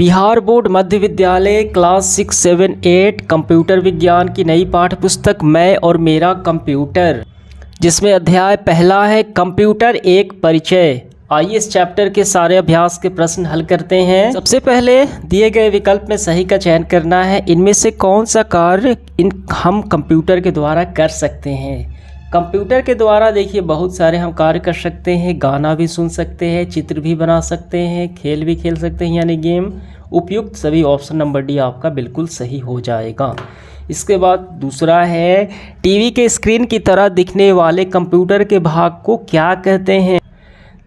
Bihar board मध्य विद्यालय class 6, 7, 8 computer विज्ञान की नई पाठ्य पुस्तक मैं और मेरा कंप्यूटर, जिसमें अध्याय पहला है कंप्यूटर एक परिचय। आइए इस चैप्टर के सारे अभ्यास के प्रश्न हल करते हैं। सबसे पहले दिए गए विकल्प में सही का चयन करना है। इनमें से कौन सा कार्य हम कंप्यूटर के द्वारा कर सकते हैं। कंप्यूटर के द्वारा देखिए बहुत सारे हम कार्य कर सकते हैं। गाना भी सुन सकते हैं, चित्र भी बना सकते हैं, खेल भी खेल सकते हैं, यानी गेम। उपयुक्त सभी ऑप्शन नंबर डी आपका बिल्कुल सही हो जाएगा। इसके बाद दूसरा है टीवी के स्क्रीन की तरह दिखने वाले कंप्यूटर के भाग को क्या कहते हैं।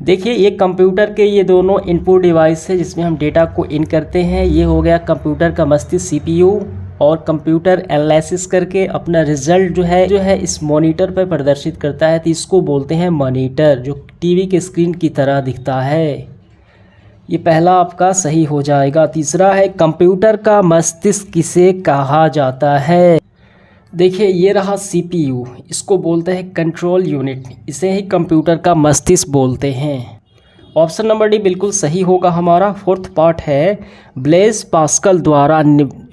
देखिए ये कंप्यूटर के ये दोनों इनपुट डिवाइस है जिसमें हम डेटा को इन करते हैं। ये हो गया कंप्यूटर का मस्तिष्क सीपीयू, और कंप्यूटर एनालिसिस करके अपना रिजल्ट जो है इस मॉनिटर पर प्रदर्शित करता है, तो इसको बोलते हैं मॉनिटर, जो टीवी के स्क्रीन की तरह दिखता है। ये पहला आपका सही हो जाएगा। तीसरा है कंप्यूटर का मस्तिष्क किसे कहा जाता है। देखिए ये रहा सीपीयू, इसको बोलते हैं कंट्रोल यूनिट, इसे ही कंप्यूटर का मस्तिष्क बोलते हैं। ऑप्शन नंबर डी बिल्कुल सही होगा हमारा। फोर्थ पार्ट है ब्लेज पास्कल द्वारा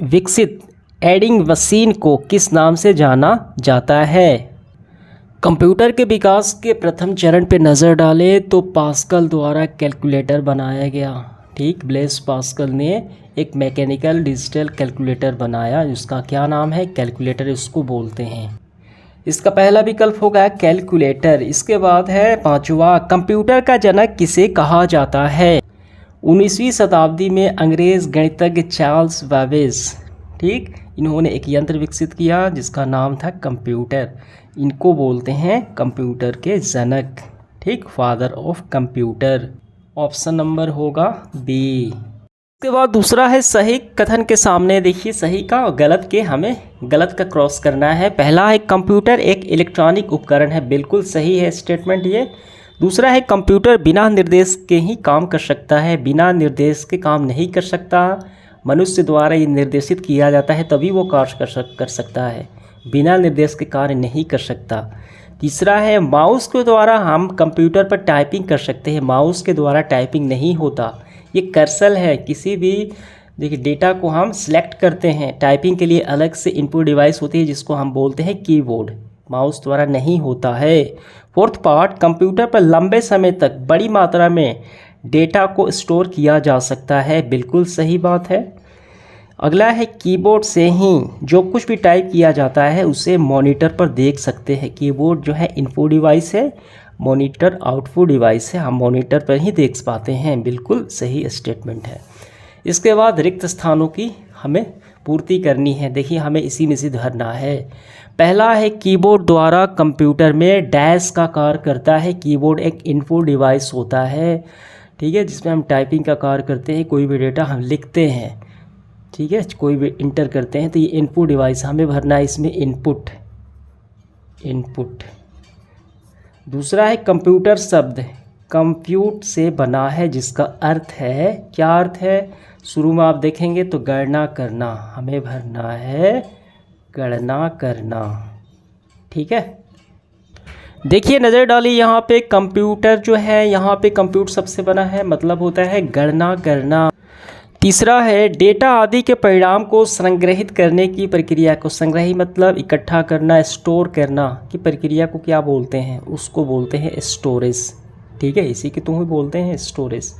विकसित एडिंग मशीन को किस नाम से जाना जाता है। कंप्यूटर के विकास के प्रथम चरण पे नज़र डालें तो पास्कल द्वारा कैलकुलेटर बनाया गया। ठीक, ब्लेज पास्कल ने एक मैकेनिकल डिजिटल कैलकुलेटर बनाया जिसका क्या नाम है, कैलकुलेटर इसको बोलते हैं। इसका पहला विकल्प होगा कैलकुलेटर। इसके बाद है पांचवा कंप्यूटर का जनक किसे कहा जाता है। 19वीं शताब्दी में अंग्रेज गणितज्ञ चार्ल्स बेबेज, ठीक, इन्होंने एक यंत्र विकसित किया जिसका नाम था कंप्यूटर। इनको बोलते हैं कंप्यूटर के जनक, ठीक, father of computer. Option number होगा बी। इसके बाद दूसरा है सही कथन के सामने देखिए सही का और गलत के, हमें गलत का क्रॉस करना है। पहला है कंप्यूटर एक इलेक्ट्रॉनिक उपकरण है, बिल्कुल सही है स्टेटमेंट ये। दूसरा है कंप्यूटर बिना निर्देश के ही काम कर सकता है, बिना निर्देश के काम नहीं कर सकता। मनुष्य द्वारा ये निर्देशित किया जाता है तभी वो कार्य कर सकता है, बिना निर्देश के कार्य नहीं कर सकता। तीसरा है माउस के द्वारा हम कंप्यूटर पर टाइपिंग कर सकते हैं, माउस के द्वारा टाइपिंग नहीं होता। ये कर्सर है, किसी भी देखिए डेटा को हम सिलेक्ट करते हैं, टाइपिंग के लिए अलग से इनपुट डिवाइस होती है जिसको हम बोलते हैं कीबोर्ड, माउस द्वारा नहीं होता है। फोर्थ पार्ट कंप्यूटर पर लंबे समय तक बड़ी मात्रा में डेटा को स्टोर किया जा सकता है, बिल्कुल सही बात है। अगला है कीबोर्ड से ही जो कुछ भी टाइप किया जाता है उसे मॉनिटर पर देख सकते हैं। कीबोर्ड जो है इनपुट डिवाइस है, मॉनिटर आउटपुट डिवाइस है, हम मॉनिटर पर ही देख पाते हैं, बिल्कुल सही स्टेटमेंट है। इसके बाद रिक्त स्थानों की हमें पूर्ति करनी है। देखिए हमें इसी में से भरना है। पहला है कीबोर्ड द्वारा कंप्यूटर में डैश का कार्य करता है। कीबोर्ड एक इनपुट डिवाइस होता है, ठीक है, जिसमें हम टाइपिंग का कार्य करते हैं, कोई भी डेटा हम लिखते हैं, ठीक है, कोई भी इंटर करते हैं, तो ये इनपुट डिवाइस हमें भरना है इसमें इनपुट। दूसरा है कंप्यूटर शब्द कंप्यूट से बना है जिसका अर्थ है, क्या अर्थ है, शुरू में आप देखेंगे तो गणना करना, हमें भरना है गणना करना, ठीक है। देखिए नज़र डालिए यहाँ पे कंप्यूटर जो है, यहाँ पे कंप्यूट शब्द से बना है, मतलब होता है गणना करना। तीसरा है डेटा आदि के परिणाम को संग्रहित करने की प्रक्रिया को, संग्रही मतलब इकट्ठा करना, स्टोर करना की प्रक्रिया को क्या बोलते हैं, उसको बोलते हैं स्टोरेज, ठीक है, इसी के ही बोलते हैं स्टोरेज।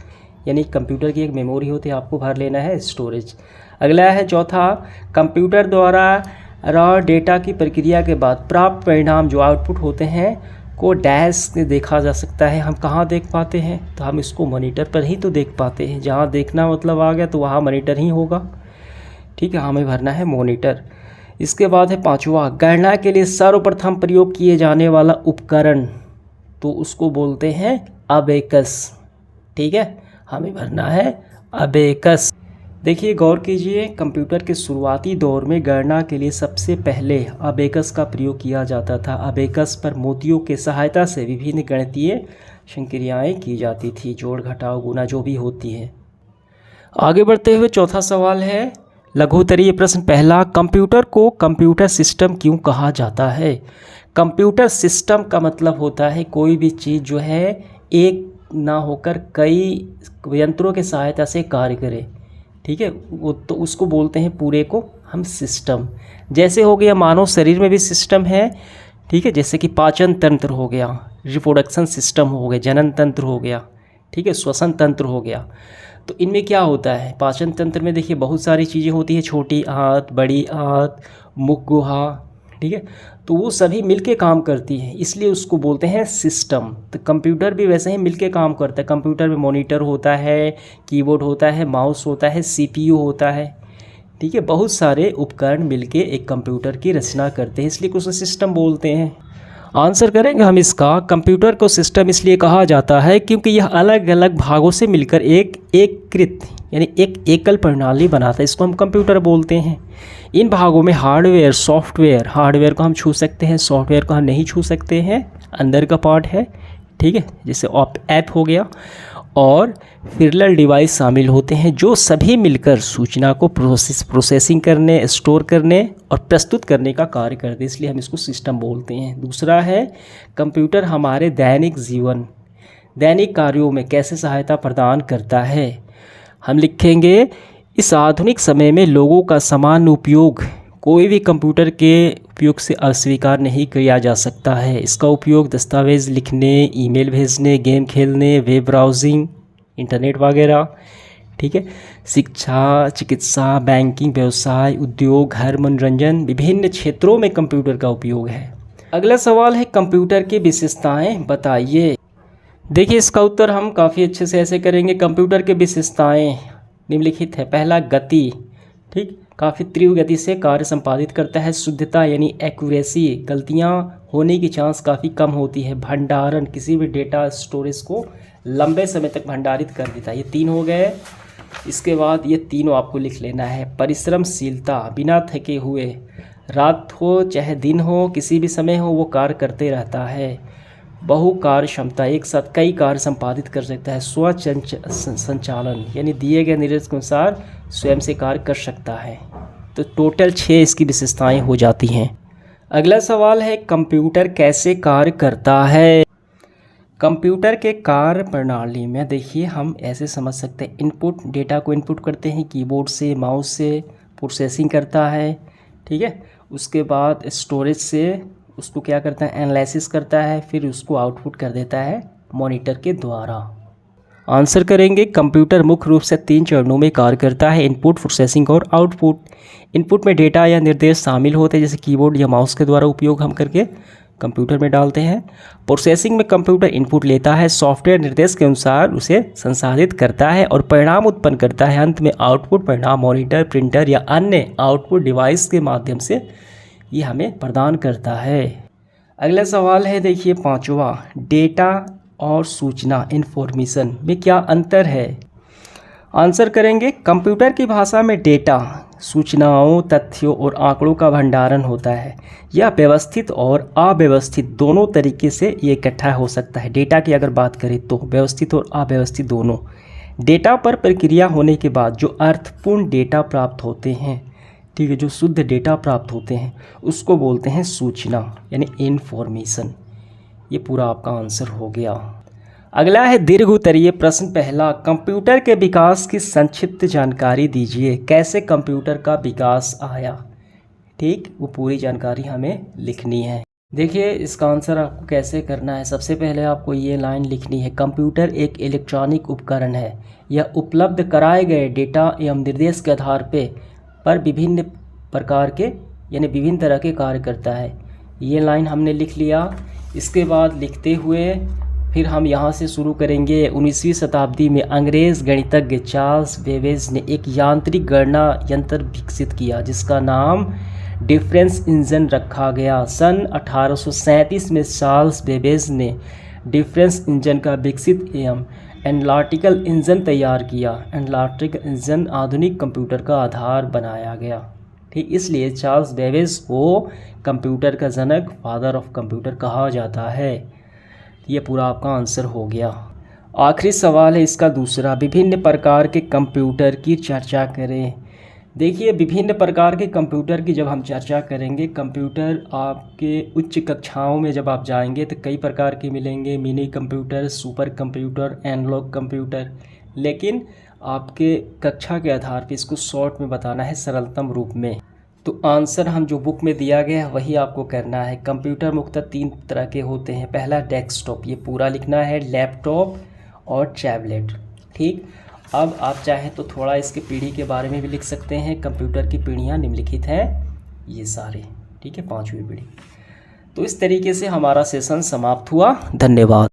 यानी कंप्यूटर की एक मेमोरी होती है, आपको भर लेना है स्टोरेज। अगला है चौथा कंप्यूटर द्वारा रॉ डेटा की प्रक्रिया के बाद प्राप्त परिणाम जो आउटपुट होते हैं को डैश से देखा जा सकता है। हम कहाँ देख पाते हैं, तो हम इसको मॉनिटर पर ही तो देख पाते हैं, जहाँ देखना मतलब आ गया तो वहाँ मॉनिटर ही होगा, ठीक है, हमें भरना है मॉनिटर। इसके बाद है पांचवा गणना के लिए सर्वप्रथम प्रयोग किए जाने वाला उपकरण, तो उसको बोलते हैं अबेकस, ठीक है, हमें भरना है अबेकस। देखिए गौर कीजिए कंप्यूटर के शुरुआती दौर में गणना के लिए सबसे पहले अबेकस का प्रयोग किया जाता था। अबेकस पर मोतियों के सहायता से विभिन्न गणितीय संक्रियाएं की जाती थी, जोड़ घटाव गुणा जो भी होती है। आगे बढ़ते हुए चौथा सवाल है लघुत्तरीय प्रश्न पहला, कंप्यूटर को कंप्यूटर सिस्टम क्यों कहा जाता है। कंप्यूटर सिस्टम का मतलब होता है कोई भी चीज़ जो है एक ना होकर कई यंत्रों की सहायता से कार्य करे, ठीक है, वो तो उसको बोलते हैं पूरे को हम सिस्टम। जैसे हो गया मानव शरीर में भी सिस्टम है, ठीक है, जैसे कि पाचन तंत्र हो गया, रिप्रोडक्शन सिस्टम हो गया, जनन तंत्र हो गया, ठीक है, श्वसन तंत्र हो गया। तो इनमें क्या होता है, पाचन तंत्र में देखिए बहुत सारी चीज़ें होती है, छोटी आंत, बड़ी आंत, मुख गुहा, ठीक है, तो वो सभी मिलके काम करती हैं, इसलिए उसको बोलते हैं सिस्टम। तो कंप्यूटर भी वैसे ही मिलके काम करता है। कंप्यूटर में मॉनिटर होता है, कीबोर्ड होता है, माउस होता है, सीपीयू होता है, ठीक है, बहुत सारे उपकरण मिलके एक कंप्यूटर की रचना करते हैं, इसलिए उसे सिस्टम बोलते हैं। आंसर करेंगे हम इसका। कंप्यूटर को सिस्टम इसलिए कहा जाता है क्योंकि यह अलग अलग भागों से मिलकर एक एकीकृत यानी एक एकल प्रणाली बनाता है, इसको हम कंप्यूटर बोलते हैं। इन भागों में हार्डवेयर, सॉफ्टवेयर, हार्डवेयर को हम छू सकते हैं, सॉफ्टवेयर को हम नहीं छू सकते हैं, अंदर का पार्ट है, ठीक है, जैसे ऐप हो गया, और पैरेलल डिवाइस शामिल होते हैं जो सभी मिलकर सूचना को प्रोसेसिंग करने, स्टोर करने और प्रस्तुत करने का कार्य करते हैं, इसलिए हम इसको सिस्टम बोलते हैं। दूसरा है, कंप्यूटर हमारे दैनिक जीवन, दैनिक कार्यों में कैसे सहायता प्रदान करता है। हम लिखेंगे, इस आधुनिक समय में लोगों का समान उपयोग कोई भी कंप्यूटर के उपयोग से अस्वीकार नहीं किया जा सकता है। इसका उपयोग दस्तावेज़ लिखने, ईमेल भेजने, गेम खेलने, वेब ब्राउजिंग, इंटरनेट वगैरह, ठीक है, शिक्षा, चिकित्सा, बैंकिंग, व्यवसाय, उद्योग, घर, मनोरंजन, विभिन्न क्षेत्रों में कंप्यूटर का उपयोग है। अगला सवाल है, कंप्यूटर की विशेषताएं बताइए। देखिए इसका उत्तर हम काफ़ी अच्छे से ऐसे करेंगे। कंप्यूटर की विशेषताएं निम्नलिखित है। पहला, गति, ठीक, काफ़ी तीव्र गति से कार्य संपादित करता है। शुद्धता यानी एक्यूरेसी, गलतियां होने की चांस काफ़ी कम होती है। भंडारण, किसी भी डेटा स्टोरेज को लंबे समय तक भंडारित कर देता है। ये 3 हो गए। इसके बाद ये तीनों आपको लिख लेना है। परिश्रमशीलता, बिना थके हुए, रात हो चाहे दिन हो, किसी भी समय हो, वो कार्य करते रहता है। बहु कार्य क्षमता, एक साथ कई कार्य संपादित कर सकता है। संचालन यानी दिए गए निर्देश के अनुसार स्वयं से कार्य कर सकता है। तो टोटल 6 इसकी विशेषताएं हो जाती हैं। अगला सवाल है, कंप्यूटर कैसे कार्य करता है। कंप्यूटर के कार्य प्रणाली में देखिए हम ऐसे समझ सकते हैं, इनपुट, डेटा को इनपुट करते हैं कीबोर्ड से, माउस से, प्रोसेसिंग करता है, ठीक है, उसके बाद स्टोरेज से उसको क्या करता है, एनालिसिस करता है, फिर उसको आउटपुट कर देता है मॉनिटर के द्वारा। आंसर करेंगे, कंप्यूटर मुख्य रूप से 3 चरणों में कार्य करता है, इनपुट, प्रोसेसिंग और आउटपुट। इनपुट में डेटा या निर्देश शामिल होते हैं, जैसे कीबोर्ड या माउस के द्वारा उपयोग हम करके कंप्यूटर में डालते हैं। प्रोसेसिंग में कंप्यूटर इनपुट लेता है, सॉफ्टवेयर निर्देश के अनुसार उसे संसाधित करता है और परिणाम उत्पन्न करता है। अंत में आउटपुट परिणाम मॉनिटर, प्रिंटर या अन्य आउटपुट डिवाइस के माध्यम से ये हमें प्रदान करता है। अगला सवाल है, देखिए 5वां, डेटा और सूचना, इंफॉर्मेशन में क्या अंतर है। आंसर करेंगे, कंप्यूटर की भाषा में डेटा सूचनाओं, तथ्यों और आंकड़ों का भंडारण होता है। यह व्यवस्थित और अव्यवस्थित दोनों तरीके से ये इकट्ठा हो सकता है। डेटा की अगर बात करें तो व्यवस्थित और अव्यवस्थित दोनों। डेटा पर प्रक्रिया होने के बाद जो अर्थपूर्ण डेटा प्राप्त होते हैं, ठीक है, जो शुद्ध डेटा प्राप्त होते हैं, उसको बोलते हैं सूचना यानी इन्फॉर्मेशन। ये पूरा आपका आंसर हो गया। अगला है दीर्घ उत्तरीय प्रश्न पहला, कंप्यूटर के विकास की संक्षिप्त जानकारी दीजिए। कैसे कंप्यूटर का विकास आया, ठीक, वो पूरी जानकारी हमें लिखनी है। देखिए इसका आंसर आपको कैसे करना है। सबसे पहले आपको ये लाइन लिखनी है, कंप्यूटर एक इलेक्ट्रॉनिक उपकरण है। यह उपलब्ध कराए गए डेटा एवं निर्देश के आधार पर विभिन्न प्रकार के यानी विभिन्न तरह के कार्य करता है। ये लाइन हमने लिख लिया। इसके बाद लिखते हुए फिर हम यहाँ से शुरू करेंगे। 19वीं शताब्दी में अंग्रेज़ गणितज्ञ चार्ल्स बेबेज ने एक यांत्रिक गणना यंत्र विकसित किया जिसका नाम डिफरेंस इंजन रखा गया। सन 1837 में चार्ल्स बेबेज ने डिफरेंस इंजन का विकसित एवं एनालिटिकल इंजन तैयार किया। एनालिटिकल इंजन आधुनिक कंप्यूटर का आधार बनाया गया, ठीक, इसलिए चार्ल्स बेबेज को कंप्यूटर का जनक, फादर ऑफ कंप्यूटर कहा जाता है। ये पूरा आपका आंसर हो गया। आखिरी सवाल है इसका दूसरा, विभिन्न प्रकार के कंप्यूटर की चर्चा करें। देखिए विभिन्न प्रकार के कंप्यूटर की जब हम चर्चा करेंगे, कंप्यूटर आपके उच्च कक्षाओं में जब आप जाएंगे तो कई प्रकार के मिलेंगे, mini computer, super computer, analog computer. लेकिन आपके कक्षा के आधार पर इसको शॉर्ट में बताना है, सरलतम रूप में। तो आंसर हम जो बुक में दिया गया है वही आपको करना है। कंप्यूटर मुख्यतः 3 तरह के होते हैं। पहला डेस्कटॉप, ये पूरा लिखना है, लैपटॉप और टैबलेट। ठीक, अब आप चाहें तो थोड़ा इसके पीढ़ी के बारे में भी लिख सकते हैं। कंप्यूटर की पीढ़ियाँ निम्नलिखित हैं, ये सारे। ठीक है, 5वीं पीढ़ी। तो इस तरीके से हमारा सेशन समाप्त हुआ। धन्यवाद।